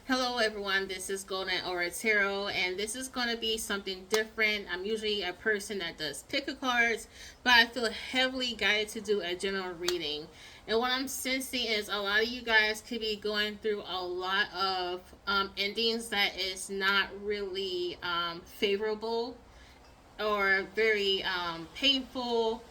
Hello everyone, this is Golden Aura Tarot, and this is going to be something different. I'm usually a person that does pick a cards, but I feel heavily guided to do a general reading. And what I'm sensing is a lot of you guys could be going through a lot of endings that is not really favorable or very painful,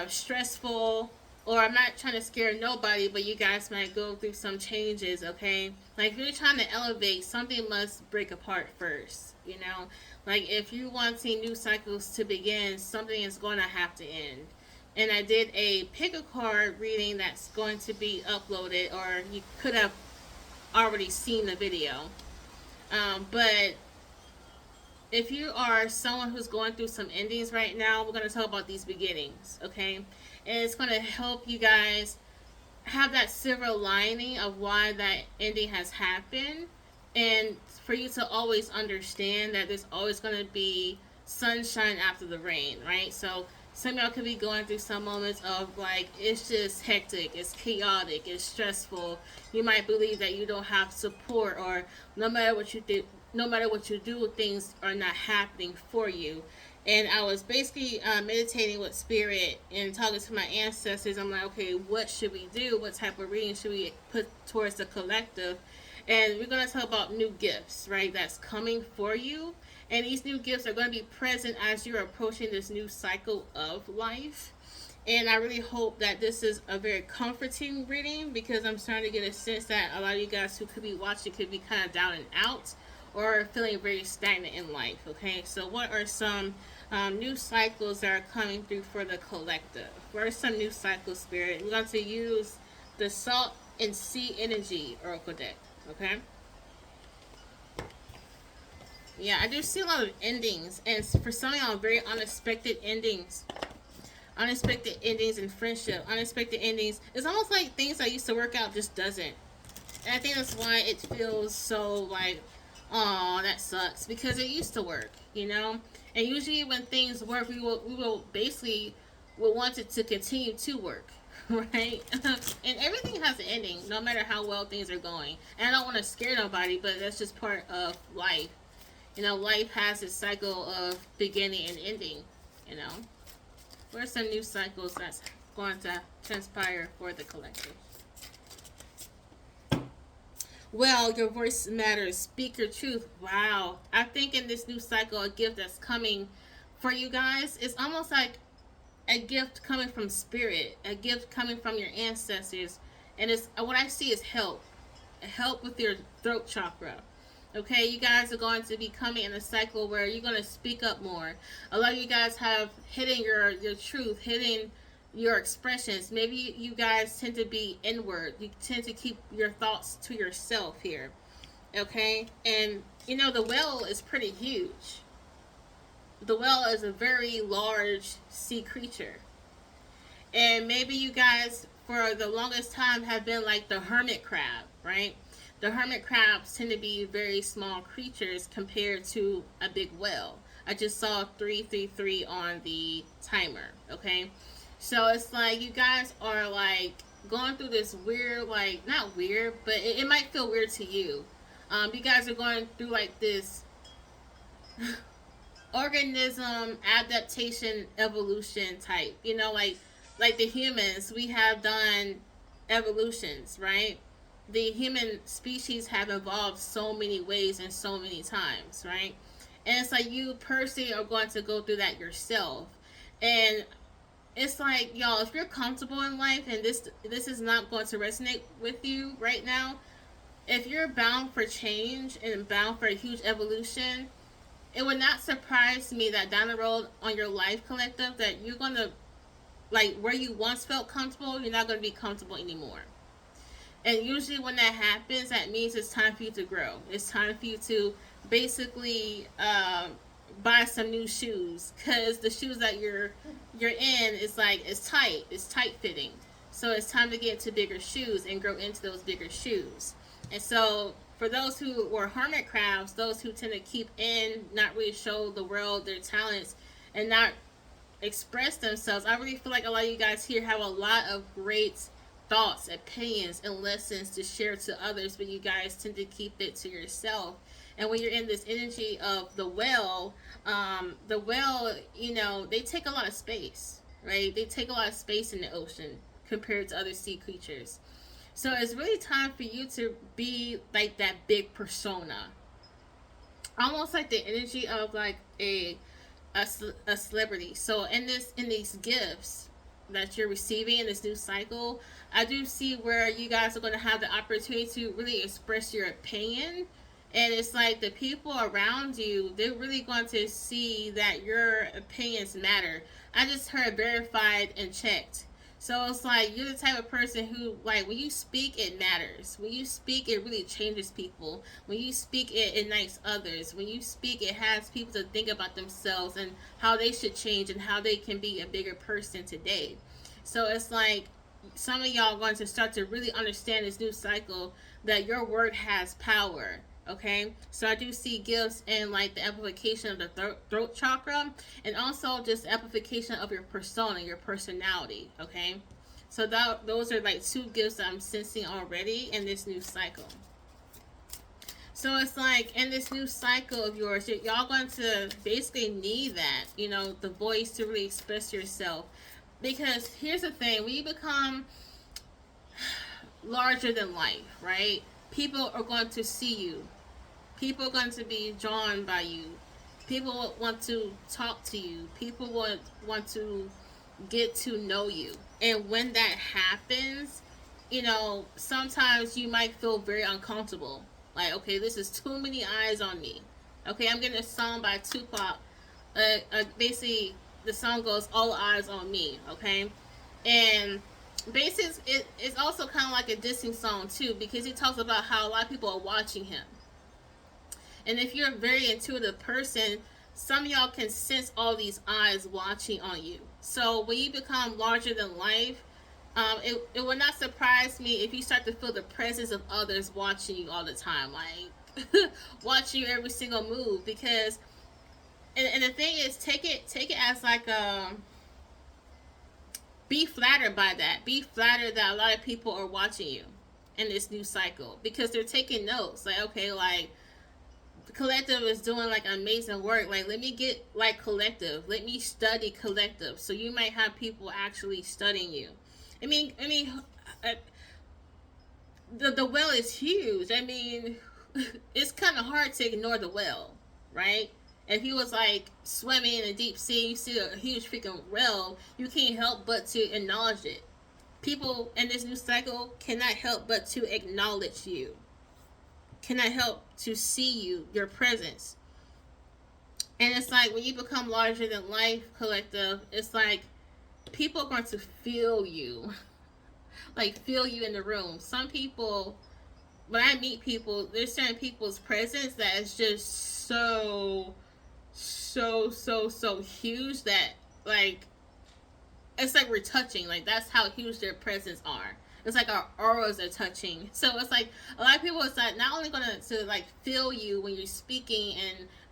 stressful, or I'm not trying to scare nobody, but you guys might go through some changes, okay? Like if you're trying to elevate, something must break apart first, you know? Like if you want to see new cycles to begin, something is going to have to end. And I did a pick a card reading that's going to be uploaded, or you could have already seen the video. But if you are someone who's going through some endings right now, we're going to talk about these beginnings, okay? And it's going to help you guys have that silver lining of why that ending has happened, and for you to always understand that there's always going to be sunshine after the rain, right? So some of y'all could be going through some moments of like it's just hectic, it's chaotic, it's stressful. You might believe that you don't have support, or no matter what you do, things are not happening for you. And I was basically meditating with spirit and talking to my ancestors. I'm like, okay, what should we do? What type of reading should we put towards the collective? And we're going to talk about new gifts, right? That's coming for you. And these new gifts are going to be present as you're approaching this new cycle of life. And I really hope that this is a very comforting reading, because I'm starting to get a sense that a lot of you guys who could be watching could be kind of down and out or feeling very stagnant in life, okay? So what are some new cycles that are coming through for the collective? What are some new cycles, Spirit? We're going to use the Salt and Sea Energy Oracle deck, okay? Yeah, I do see a lot of endings, and for some of y'all, very unexpected endings. Unexpected endings in friendship, unexpected endings. It's almost like things that used to work out just doesn't. And I think that's why it feels so like, oh, that sucks, because it used to work, you know. And usually when things work, we will basically will want it to continue to work, right? And everything has an ending, no matter how well things are going. And I don't want to scare nobody, but that's just part of life. You know, life has its cycle of beginning and ending. You know, what are some new cycles that's going to transpire for the collective? Well, your voice matters. Speak your truth. Wow. I think in this new cycle, a gift that's coming for you guys is almost like a gift coming from spirit, a gift coming from your ancestors. And it's what I see is help. Help with your throat chakra. Okay, you guys are going to be coming in a cycle where you're going to speak up more. A lot of you guys have hidden your truth, hidden your expressions. Maybe you guys tend to be inward. You tend to keep your thoughts to yourself here. Okay? And you know the whale is pretty huge. The whale is a very large sea creature. And maybe you guys for the longest time have been like the hermit crab, right? The hermit crabs tend to be very small creatures compared to a big whale. I just saw 333 on the timer, okay? So it's like you guys are like going through this weird, like, not weird, but it might feel weird to you. You guys are going through like this organism adaptation evolution type, you know, like the humans, we have done evolutions, right? The human species have evolved so many ways and so many times, right? And it's like you personally are going to go through that yourself. And it's like, y'all, if you're comfortable in life and this is not going to resonate with you right now, if you're bound for change and bound for a huge evolution, it would not surprise me that down the road on your life collective that you're going to, like, where you once felt comfortable, you're not going to be comfortable anymore. And usually when that happens, that means it's time for you to grow. It's time for you to basically buy some new shoes, because the shoes that you're in is like it's tight fitting. So it's time to get into bigger shoes and grow into those bigger shoes. And so for those who were hermit crabs, those who tend to keep in, not really show the world their talents, and not express themselves, I really feel like a lot of you guys here have a lot of great thoughts, opinions, and lessons to share to others, but you guys tend to keep it to yourself. And when you're in this energy of the whale, they take a lot of space, right? They take a lot of space in the ocean compared to other sea creatures. So it's really time for you to be like that big persona, almost like the energy of like a celebrity. So in these gifts that you're receiving in this new cycle, I do see where you guys are going to have the opportunity to really express your opinion. And it's like the people around you, they're really going to see that your opinions matter. I just heard verified and checked. So it's like you're the type of person who, like, when you speak, it matters. When you speak, it really changes people. When you speak, it ignites others. When you speak, it has people to think about themselves and how they should change and how they can be a bigger person today. So it's like some of y'all are going to start to really understand this new cycle that your word has power. Okay, so I do see gifts in like the amplification of the throat chakra, and also just amplification of your persona, your personality. Okay, so those are like two gifts that I'm sensing already in this new cycle. So it's like in this new cycle of yours, y'all going to basically need that, the voice to really express yourself. Because here's the thing, when you become larger than life, right? People are going to see you. People are going to be drawn by you. People want to talk to you. People want to get to know you. And when that happens, sometimes you might feel very uncomfortable. Like, okay, this is too many eyes on me. Okay, I'm getting a song by Tupac. Basically, the song goes, "All eyes on me." Okay, and basically, it's also kind of like a dissing song too, because he talks about how a lot of people are watching him. And if you're a very intuitive person, some of y'all can sense all these eyes watching on you. So when you become larger than life, it would not surprise me if you start to feel the presence of others watching you all the time, like watching you every single move. Because, and the thing is, take it as like be flattered by that. Be flattered that a lot of people are watching you in this new cycle, because they're taking notes. Like, okay, like collective is doing like amazing work. Like, let me get like collective. Let me study collective. So you might have people actually studying you. Uh, the well is huge. It's kind of hard to ignore the well, right? If you was like swimming in a deep sea, you see a huge freaking well, you can't help but to acknowledge it. People in this new cycle cannot help but to acknowledge you, cannot help to see you, your presence. And it's like when you become larger than life collective, it's like people are going to feel you. Like, feel you in the room. Some people, when I meet people, there's certain people's presence that is just so huge that, like, it's like we're touching. Like, that's how huge their presence are. It's like our auras are touching. So it's like a lot of people, it's not only gonna to like feel you when you're speaking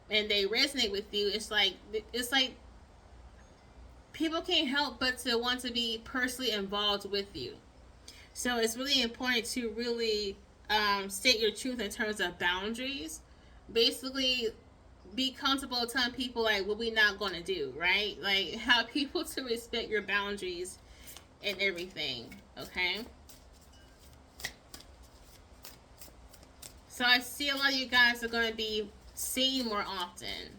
and they resonate with you. It's like people can't help but to want to be personally involved with you. So it's really important to really state your truth in terms of boundaries. Basically, be comfortable telling people like what we're not going to do, right? Like, have people to respect your boundaries and everything, okay? So I see a lot of you guys are going to be seen more often,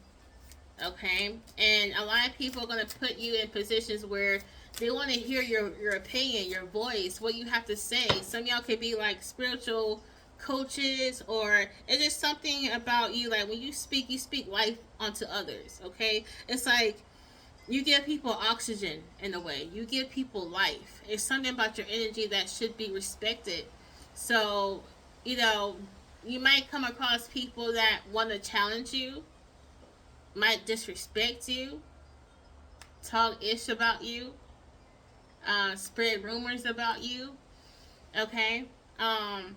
okay? And a lot of people are going to put you in positions where they want to hear your opinion, your voice, what you have to say. Some of y'all could be like spiritual coaches, or it's just something about you. Like, when you speak life onto others, okay? It's like you give people oxygen in a way. You give people life. It's something about your energy that should be respected. So, you might come across people that want to challenge you, might disrespect you, talk ish about you, spread rumors about you, okay? And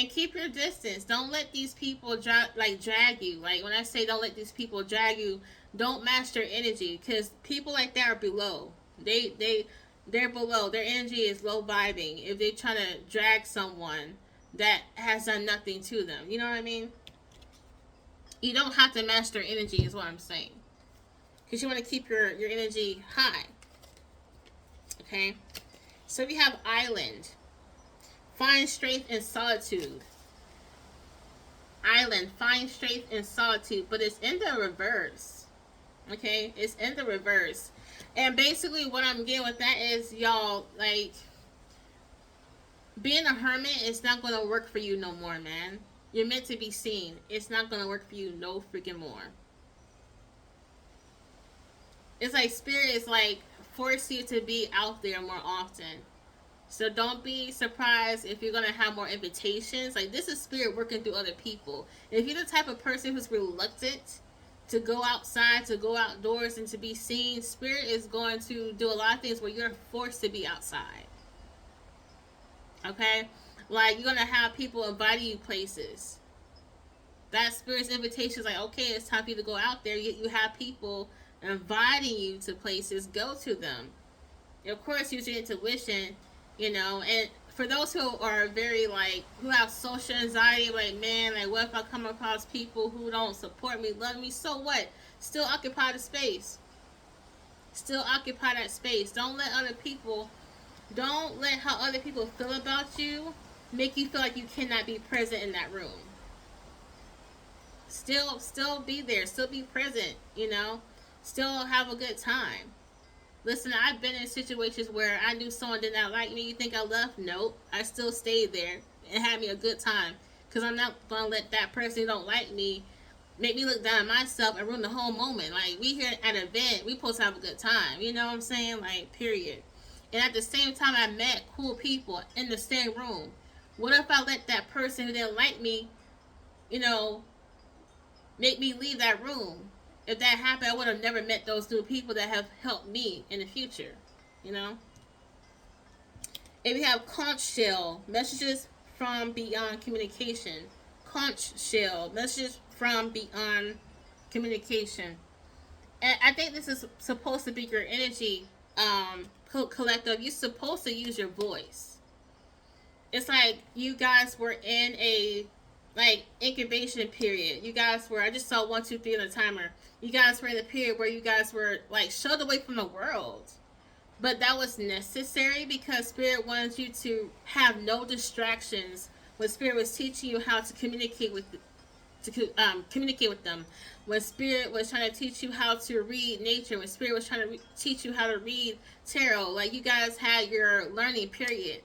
keep your distance. Don't let these people drag you. Like, when I say don't let these people drag you, don't match their energy, because people like that are below. They're below. Their energy is low vibing. If they're trying to drag someone that has done nothing to them, you know what I mean? You don't have to match their energy, is what I'm saying. Because you want to keep your energy high. Okay? So we have island. Find strength in solitude. Island. Find strength in solitude. But it's in the reverse. Okay? It's in the reverse. And basically what I'm getting with that is, y'all, like, being a hermit is not going to work for you no more, man. You're meant to be seen. It's not going to work for you no freaking more. It's like spirit is like force you to be out there more often. So don't be surprised if you're gonna have more invitations. Like, this is spirit working through other people. If you're the type of person who's reluctant to go outside, to go outdoors, and to be seen, spirit is going to do a lot of things where you're forced to be outside. Okay? Like, you're gonna have people inviting you places. That spirit's invitation is like, okay, it's time for you to go out there. You have people inviting you to places. Go to them. Of course, use your intuition, and for those who are very, like, who have social anxiety, like, man, like, what if I come across people who don't support me, love me? So what? Still occupy the space. Still occupy that space. Don't let how other people feel about you make you feel like you cannot be present in that room. Still be there. Still be present, Still have a good time. Listen, I've been in situations where I knew someone did not like me. You think I left? Nope. I still stayed there and had me a good time. Because I'm not going to let that person who don't like me make me look down at myself and ruin the whole moment. Like, we here at an event, we supposed to have a good time. You know what I'm saying? Like, period. And at the same time, I met cool people in the same room. What if I let that person who didn't like me, make me leave that room? If that happened, I would have never met those new people that have helped me in the future. If we have conch shell, messages from beyond communication. Conch shell, messages from beyond communication. And I think this is supposed to be your energy, collective. You're supposed to use your voice. It's like you guys were in a incubation period. You guys were, I just saw 1, 2, 3 on the timer. You guys were in a period where you guys were like shut away from the world. But that was necessary because Spirit wanted you to have no distractions when Spirit was teaching you how to communicate with them. When Spirit was trying to teach you how to read nature, when Spirit was trying to teach you how to read tarot, like, you guys had your learning period.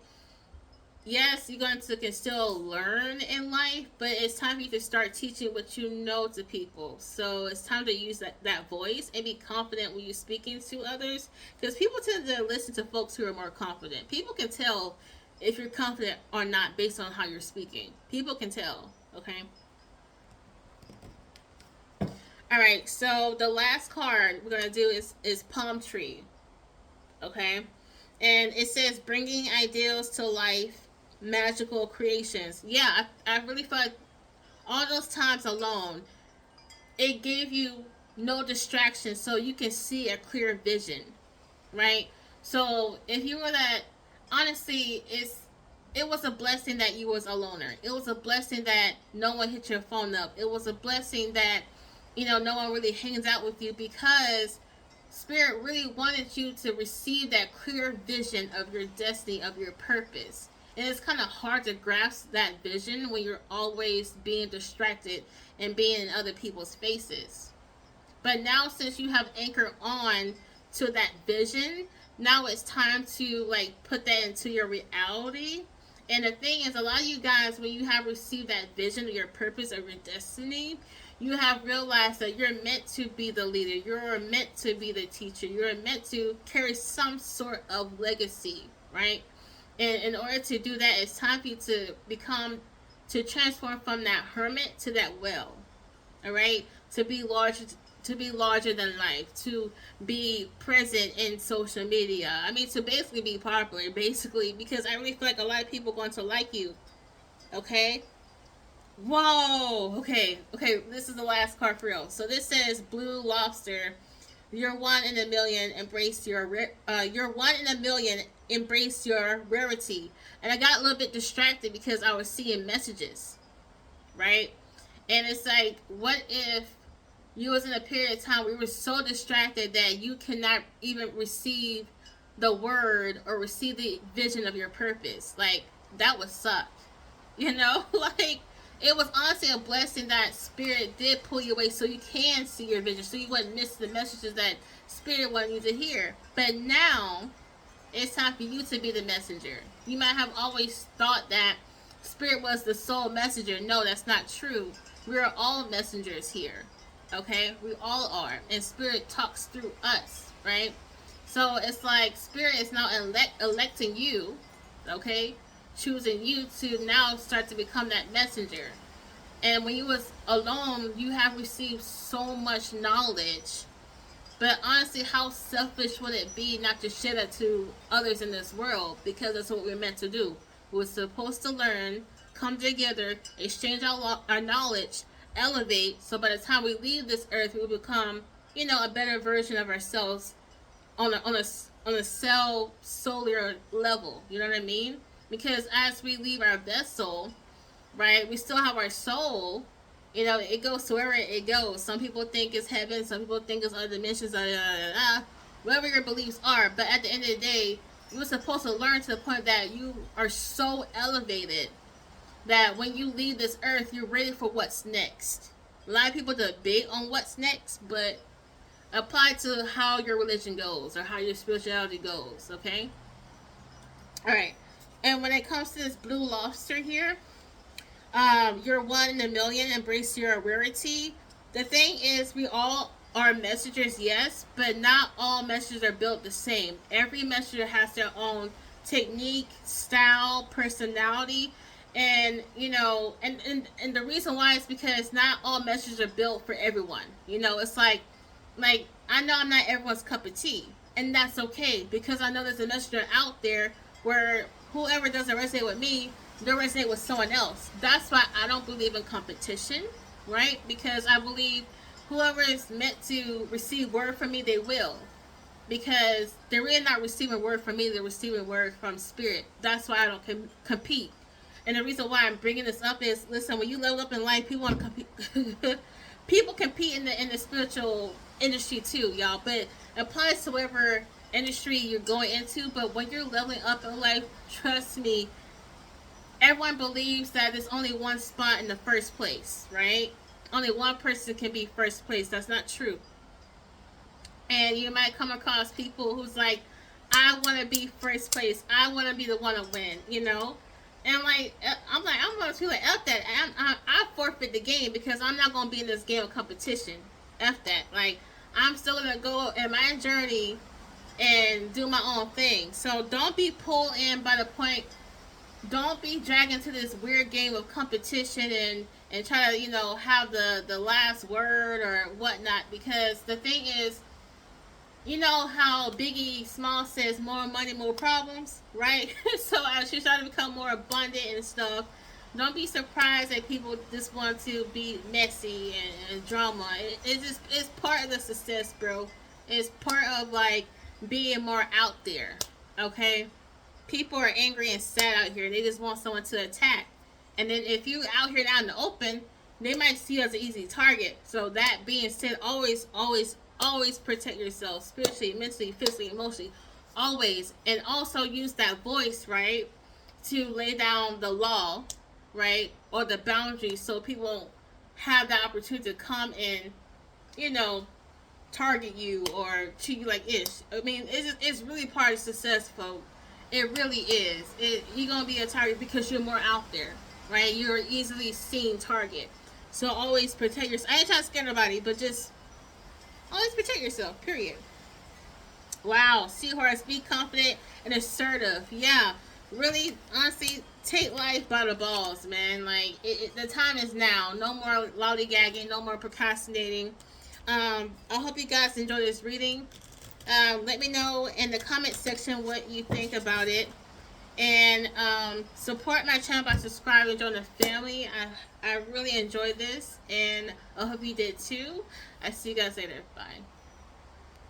Yes, you're going to can still learn in life, but it's time for you to start teaching what you know to people. So it's time to use that voice and be confident when you're speaking to others, because people tend to listen to folks who are more confident. People can tell if you're confident or not based on how you're speaking. People can tell, okay? All right, so the last card we're going to do is palm tree, okay? And it says bringing ideals to life, magical creations. Yeah, I really feel like all those times alone, it gave you no distractions, so you can see a clear vision, right? So if you were that, honestly, it was a blessing that you was a loner. It was a blessing that no one hit your phone up. It was a blessing that no one really hangs out with you, because Spirit really wanted you to receive that clear vision of your destiny, of your purpose. And it's kind of hard to grasp that vision when you're always being distracted and being in other people's faces. But now, since you have anchored on to that vision, now it's time to put that into your reality. And the thing is, a lot of you guys, when you have received that vision of your purpose, of your destiny, you have realized that you're meant to be the leader. You're meant to be the teacher. You're meant to carry some sort of legacy, right? And in order to do that, it's time for you to transform from that hermit to that well. All right? To be larger than life, to be present in social media. I mean, to basically be popular, because I really feel like a lot of people are going to like you. Okay? Whoa! Okay, this is the last card for real. So this says blue lobster. You're one in a million. You're one in a million. Embrace your rarity. And I got a little bit distracted because I was seeing messages, right? And it's like, what if you was in a period of time where you were so distracted that you cannot even receive the word or receive the vision of your purpose? Like, that would suck. You know, like, it was honestly a blessing that Spirit did pull you away so you can see your vision, so you wouldn't miss the messages that Spirit wanted you to hear. But now it's time for you to be the messenger. You might have always thought that Spirit was the sole messenger. No, that's not true. We are all messengers here. Okay? We all are. And Spirit talks through us, right? So it's like Spirit is now electing you, okay? Choosing you to now start to become that messenger. And when you was alone, you have received so much knowledge. But honestly, how selfish would it be not to share that to others in this world? Because that's what we're meant to do. We're supposed to learn, come together, exchange our knowledge, elevate. So by the time we leave this earth, we will become, a better version of ourselves on a cellular level. You know what I mean? Because as we leave our vessel, right, we still have our soul. It goes to wherever it goes. Some people think it's heaven. Some people think it's other dimensions. Whatever your beliefs are. But at the end of the day, you were supposed to learn to the point that you are so elevated that when you leave this earth, you're ready for what's next. A lot of people debate on what's next, but apply to how your religion goes or how your spirituality goes, okay? Alright. And when it comes to this blue lobster here, you're one in a million. Embrace your rarity. The thing is, we all are messengers, yes, but not all messengers are built the same. Every messenger has their own technique, style, personality, and and the reason why is because not all messengers are built for everyone. It's like I know I'm not everyone's cup of tea, and that's okay because I know there's a messenger out there where whoever doesn't resonate with me, they'll resonate with someone else. That's why I don't believe in competition, right? Because I believe whoever is meant to receive word from me, they will. Because they're really not receiving word from me, they're receiving word from Spirit. That's why I don't compete. And the reason why I'm bringing this up is, listen, when you level up in life, people want to compete. People compete in the spiritual industry too, y'all. But it applies to whatever industry you're going into. But when you're leveling up in life, trust me, everyone believes that there's only one spot in the first place, right? Only one person can be first place. That's not true. And you might come across people who's like, I want to be first place. I want to be the one to win, And I'm going to feel like, F that. I forfeit the game because I'm not going to be in this game of competition. F that. Like, I'm still going to go in my journey and do my own thing. So don't be pulled in by the point. Don't be dragged into this weird game of competition and try to, have the last word or whatnot. Because the thing is, you know how Biggie Small says more money, more problems, right? So as you try to become more abundant and stuff, don't be surprised that people just want to be messy and drama. It's part of the success, bro. It's part of being more out there, okay? People are angry and sad out here. They just want someone to attack. And then if you out here out in the open, they might see you as an easy target. So that being said, always protect yourself spiritually, mentally, physically, emotionally. Always. And also use that voice, right, to lay down the law, right, or the boundaries so people won't have the opportunity to come and, target you or treat you like ish. I mean, it's really part of success, folks. It really is. You're going to be a target because you're more out there, right? You're an easily seen target. So always protect yourself. I ain't trying to scare nobody, but just always protect yourself, period. Wow, Seahorse, be confident and assertive. Yeah, really, honestly, take life by the balls, man. The time is now. No more lollygagging, no more procrastinating. I hope you guys enjoyed this reading. Let me know in the comment section what you think about it. And support my channel by subscribing and join the family. I really enjoyed this, and I hope you did too. I see you guys later. Bye.